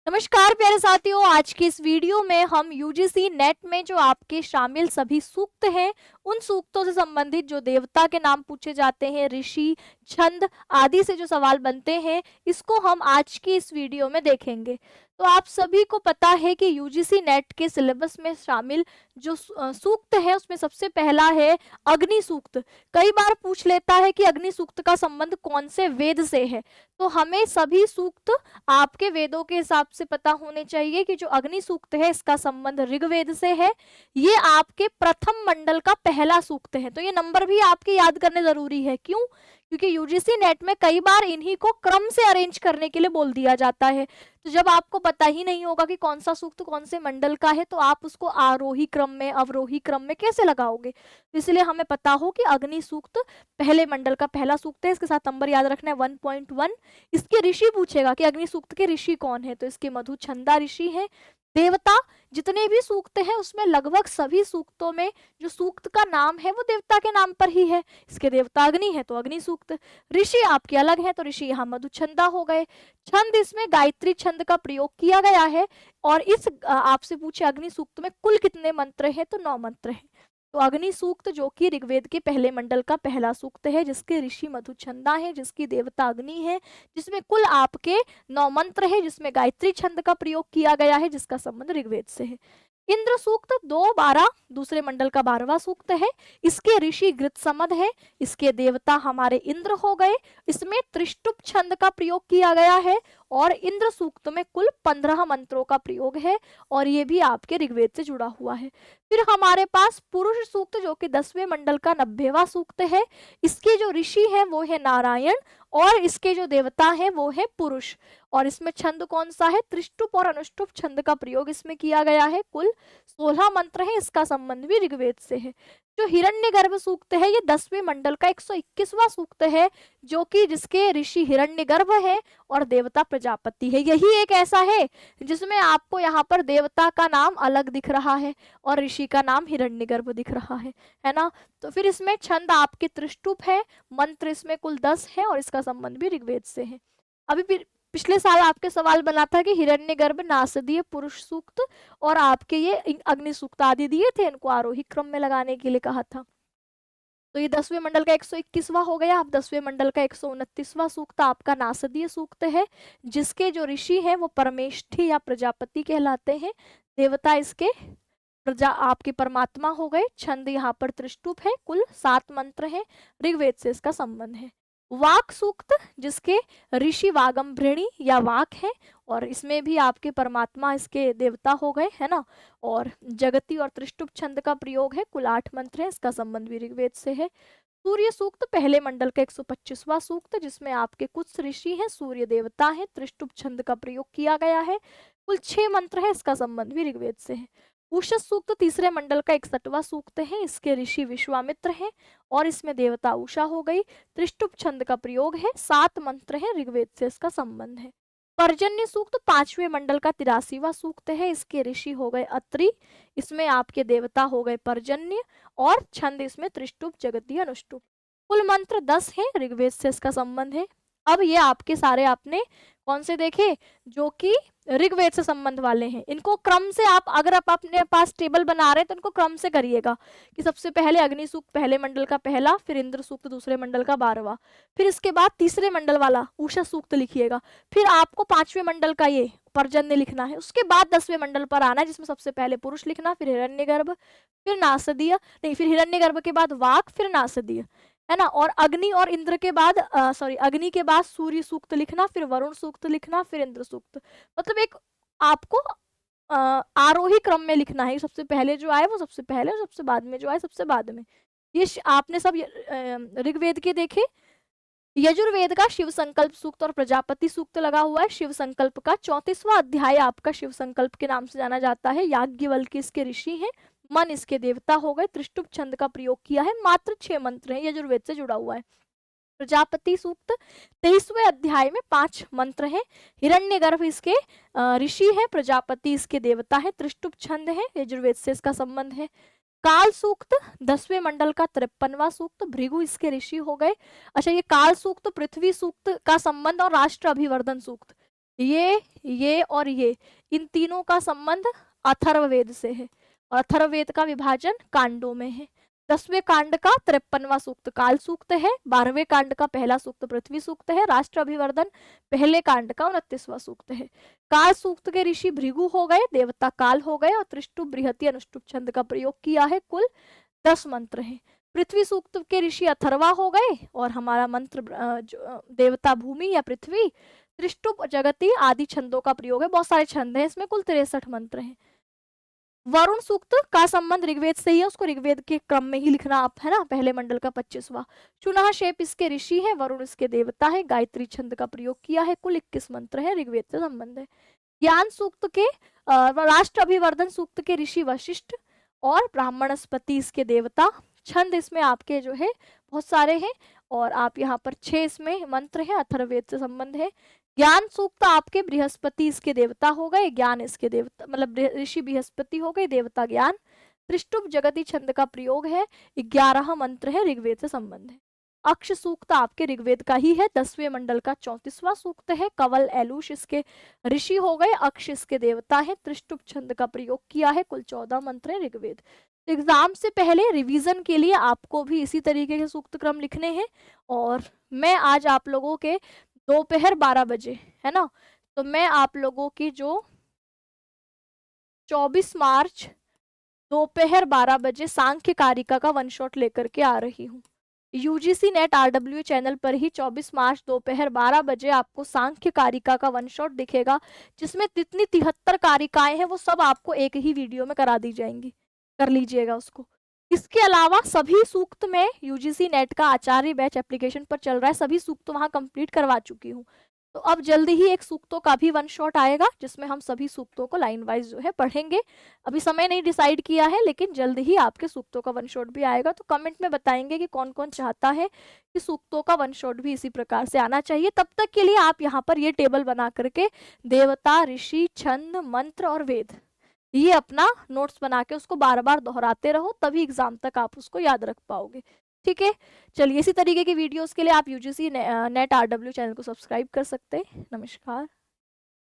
नमस्कार प्यारे साथियों, आज की इस वीडियो में हम यूजीसी नेट में जो आपके शामिल सभी सूक्त हैं उन सूक्तों से संबंधित जो देवता के नाम पूछे जाते हैं, ऋषि, छंद आदि से जो सवाल बनते हैं, इसको हम आज की इस वीडियो में देखेंगे। तो आप सभी को पता है कि यूजीसी नेट के सिलेबस में शामिल जो सूक्त है उसमें सबसे पहला है अग्नि सूक्त। कई बार पूछ लेता है कि अग्नि सूक्त का संबंध कौन से वेद से है, तो हमें सभी सूक्त आपके वेदों के हिसाब से पता होने चाहिए कि जो अग्नि सूक्त है इसका संबंध ऋग्वेद से है। ये आपके प्रथम मंडल का पहला सूक्त है, तो ये नंबर भी आपके याद करने जरूरी है। क्यों? क्योंकि यूजीसी नेट में कई बार इन्हीं को क्रम से अरेंज करने के लिए बोल दिया जाता है। तो जब आपको पता ही नहीं होगा कि कौन सा सूक्त कौन से मंडल का है, तो आप उसको आरोही क्रम में, अवरोही क्रम में कैसे लगाओगे। इसलिए हमें पता हो कि अग्नि सूक्त पहले मंडल का पहला सूक्त है। इसके साथ नंबर याद रखना है 1.1। इसके ऋषि पूछेगा कि अग्नि सूक्त के ऋषि कौन है, तो इसके मधुछंदा ऋषि हैं। देवता, जितने भी सूक्त हैं उसमें लगभग सभी सूक्तों में जो सूक्त का नाम है वो देवता के नाम पर ही है। इसके देवता अग्नि है तो अग्नि सूक्त। ऋषि आपके अलग हैं, तो ऋषि यहाँ मधुछंदा हो गए। छंद, इसमें गायत्री छंद का प्रयोग किया गया है। और इस आपसे पूछे अग्नि सूक्त में कुल कितने मंत्र हैं, तो 9 मंत्र हैं। तो अग्नि सूक्त जो कि ऋग्वेद के पहले मंडल का पहला सूक्त है, जिसके ऋषि मधुछंदा है, जिसकी देवता अग्नि है, जिसमें कुल आपके 9 मंत्र है, जिसमें गायत्री छंद का प्रयोग किया गया है, जिसका संबंध ऋग्वेद से है। इंद्र सूक्त 2-12 दूसरे मंडल का 12वां सूक्त है। इसके ऋषि गृत्समद है, इसके देवता हमारे इंद्र हो गए। इसमें त्रिष्टुप छंद का प्रयोग किया गया है और इंद्र सूक्त में कुल 15 मंत्रों का प्रयोग है और ये भी आपके ऋग्वेद से जुड़ा हुआ है। फिर हमारे पास पुरुष सूक्त जो कि 10वें मंडल का 90वां सूक्त है। इसके जो ऋषि हैं वो है नारायण और इसके जो देवता हैं वो है पुरुष। और इसमें छंद कौन सा है? त्रिष्टुप और अनुष्टुप छंद का प्रयोग इसमें किया गया है। कुल 16 मंत्र है, इसका संबंध भी ऋग्वेद से है। जो हिरण्यगर्भ सूक्त है ये 10वें मंडल का 121वां सूक्त है, जो कि जिसके ऋषि हिरण्यगर्भ है और देवता प्रजापति है। यही एक ऐसा है जिसमें आपको यहाँ पर देवता का नाम अलग दिख रहा है और ऋषि का नाम हिरण्यगर्भ दिख रहा है ना। तो फिर इसमें छंद आपके त्रिष्टुप है, मंत्र इसमें कुल 10 है और इसका संबंध भी ऋग्वेद से है। अभी पिछले साल आपके सवाल बना था कि हिरण्यगर्भ, नासदीय, पुरुष सूक्त और आपके ये अग्नि सूक्त आदि दिए थे, इनको आरोही क्रम में लगाने के लिए कहा था। तो ये 10वें मंडल का 121वां हो गया। अब 10वें मंडल का 129वां सूक्त आपका नासदीय सूक्त है, जिसके जो ऋषि हैं वो परमेष्ठी या प्रजापति कहलाते हैं। देवता इसके प्रजा आपके परमात्मा हो गए। छंद यहाँ पर त्रिष्टुप है, कुल 7 मंत्र हैं, ऋग्वेद से इसका संबंध है। वाक सूक्त, जिसके ऋषि वागम्भृणी या वाक है और इसमें भी आपके परमात्मा इसके देवता हो गए, है ना। और जगती और त्रिष्टुप छंद का प्रयोग है, कुल 8 मंत्र है, इसका संबंध भी ऋग्वेद से है। सूर्य सूक्त पहले मंडल का 125वां सूक्त, जिसमें आपके कुछ ऋषि हैं, सूर्य देवता है, त्रिष्टुप छंद का प्रयोग किया गया है। कुल 6 मंत्र है, इसका संबंध भी ऋग्वेद से है। उषस सूक्त तीसरे मंडल का 61वां सूक्त है, इसके ऋषि विश्वामित्र हैं और इसमें देवता उषा हो गई। त्रिष्टुप छंद का प्रयोग है, 7 मंत्र है, ऋग्वेद से इसका संबंध है। पर्जन्य सूक्त 5वें मंडल का 83वां सूक्त है, इसके ऋषि हो गए अत्रि, इसमें आपके देवता हो गए पर्जन्य और छंद इसमें त्रिष्टुप, जगती, अनुष्टुप। कुल मंत्र 10 है, ऋग्वेद से इसका संबंध है। अब ये आपके सारे आपने कौन से देखे, जो कि ऋग्वेद से संबंध वाले हैं। इनको क्रम से आप अगर आप अपने पास टेबल बना रहे हैं तो इनको क्रम से करिएगा कि सबसे पहले अग्नि सूक्त पहले मंडल का पहला, फिर इंद्र सूक्त दूसरे मंडल का 12वां, फिर इसके बाद तीसरे मंडल वाला उषा सूक्त लिखिएगा, फिर आपको 5वें मंडल का ये पर्जन्य लिखना है, उसके बाद 10वें मंडल पर आना है जिसमें सबसे पहले पुरुष लिखना, फिर हिरण्यगर्भ, फिर नासदीय, नहीं फिर हिरण्यगर्भ के बाद वाक, फिर नासदीय, है ना। और अग्नि और इंद्र के बाद अग्नि के बाद सूर्य सूक्त लिखना, फिर वरुण सूक्त लिखना, फिर इंद्र सूक्त। मतलब एक आपको आरोही क्रम में लिखना है, सबसे पहले जो आए वो सबसे पहले और सबसे बाद में जो आए सबसे बाद में। ये आपने सब ऋग्वेद के देखे। यजुर्वेद का शिव संकल्प सूक्त और प्रजापति सूक्त लगा हुआ है। शिव संकल्प का 34वां अध्याय आपका शिव संकल्प के नाम से जाना जाता है। याज्ञवल्क्य इसके ऋषि हैं, मन इसके देवता हो गए। त्रिष्टुप छंद का प्रयोग किया है, मात्र 6 मंत्र हैं, यजुर्वेद से जुड़ा हुआ है। प्रजापति सूक्त 23वें अध्याय में 5 मंत्र हैं। हिरण्यगर्भ इसके ऋषि है, प्रजापति इसके देवता है, त्रिष्टुप छंद है, यजुर्वेद से इसका संबंध है। काल सूक्त 10वें मंडल का 53वां सूक्त, भृगु इसके ऋषि हो गए। अच्छा, ये काल सूक्त पृथ्वी सूक्त का संबंध और राष्ट्र अभिवर्धन सूक्त, ये और ये, इन तीनों का संबंध अथर्ववेद से है, और अथर्ववेद का विभाजन कांडों में है। 10वें कांड का 53वां सूक्त काल सूक्त है, 12वें कांड का पहला सूक्त पृथ्वी सूक्त है, राष्ट्र अभिवर्धन पहले कांड का 29वां सूक्त है। काल सूक्त के ऋषि भृगु हो गए, देवता काल हो गए, और त्रिष्टुप बृहति अनुष्टुप छंद का प्रयोग किया है। कुल 10 मंत्र हैं। पृथ्वी सूक्त के ऋषि अथर्वा हो गए, और हमारा मंत्र देवता भूमि या पृथ्वी, त्रिष्टुप जगति आदि छंदों का प्रयोग है। बहुत सारे छंद हैं इसमें, कुल 63 मंत्र हैं। वरुण सूक्त का संबंध ऋग्वेद से ही है, उसको ऋग्वेद के क्रम में ही लिखना आप, है ना, पहले मंडल का 25वां। चुनाह शेप इसके ऋषि है, वरुण इसके देवता है, गायत्री छंद का प्रयोग किया है। कुल 21 मंत्र है, ऋग्वेद से संबंध है। ज्ञान सूक्त के राष्ट्र अभिवर्धन सूक्त के ऋषि वशिष्ठ और ब्राह्मणस्पति इसके देवता। छंद इसमें आपके जो है बहुत सारे हैं, और आप यहाँ पर 6 इसमें मंत्र है, अथर्ववेद से संबंध है। ज्ञान सूक्त आपके बृहस्पति इसके देवता हो गए, ज्ञान इसके देवता मतलब ऋषि बृहस्पति हो गए, देवता ज्ञान। त्रिष्टुप जगति छंद का प्रयोग है, 11 मंत्र है, ऋग्वेद से संबंध है। अक्ष सूक्त आपके ऋग्वेद का ही है, 10वें मंडल का 34वां सूक्त है। कवल एलुष इसके ऋषि हो गए, अक्ष इसके देवता है, त्रिष्टुप छंद का प्रयोग किया है। कुल 14 मंत्र है ऋग्वेद। एग्जाम से पहले रिवीजन के लिए आपको भी इसी तरीके के सूक्त क्रम लिखने हैं, और मैं आज आप लोगों के दोपहर 12 बजे, है ना, तो मैं आप लोगों की जो 24 मार्च दोपहर 12 बजे सांख्य कारिका का वन शॉट लेकर के आ रही हूँ। यूजीसी नेट आरडब्ल्यू चैनल पर ही 24 मार्च दोपहर 12 बजे आपको सांख्य कारिका का वन शॉट दिखेगा, जिसमें जितनी 73 कारिकाएं हैं वो सब आपको एक ही वीडियो में करा दी जाएंगी, कर लीजिएगा उसको। इसके अलावा सभी सूक्त में यूजीसी नेट का आचार्य बैच एप्लीकेशन पर चल रहा है, सभी सूक्त वहां कंप्लीट करवा चुकी हूँ। तो अब जल्दी ही एक सूक्तों का भी वन शॉट आएगा, जिसमें हम सभी सूक्तों को लाइन वाइज जो है पढ़ेंगे। अभी समय नहीं डिसाइड किया है, लेकिन जल्द ही आपके सूक्तों का वन शॉट भी आएगा। तो कमेंट में बताएंगे कि कौन कौन चाहता है कि सूक्तों का वन शॉट भी इसी प्रकार से आना चाहिए। तब तक के लिए आप यहाँ पर ये टेबल बना करके देवता, ऋषि, छंद, मंत्र और वेद, ये अपना नोट्स बना के उसको बार बार दोहराते रहो, तभी एग्जाम तक आप उसको याद रख पाओगे। ठीक है, चलिए इसी तरीके की वीडियोस के लिए आप यूजीसी नेट आरडब्ल्यू चैनल को सब्सक्राइब कर सकते हैं। नमस्कार।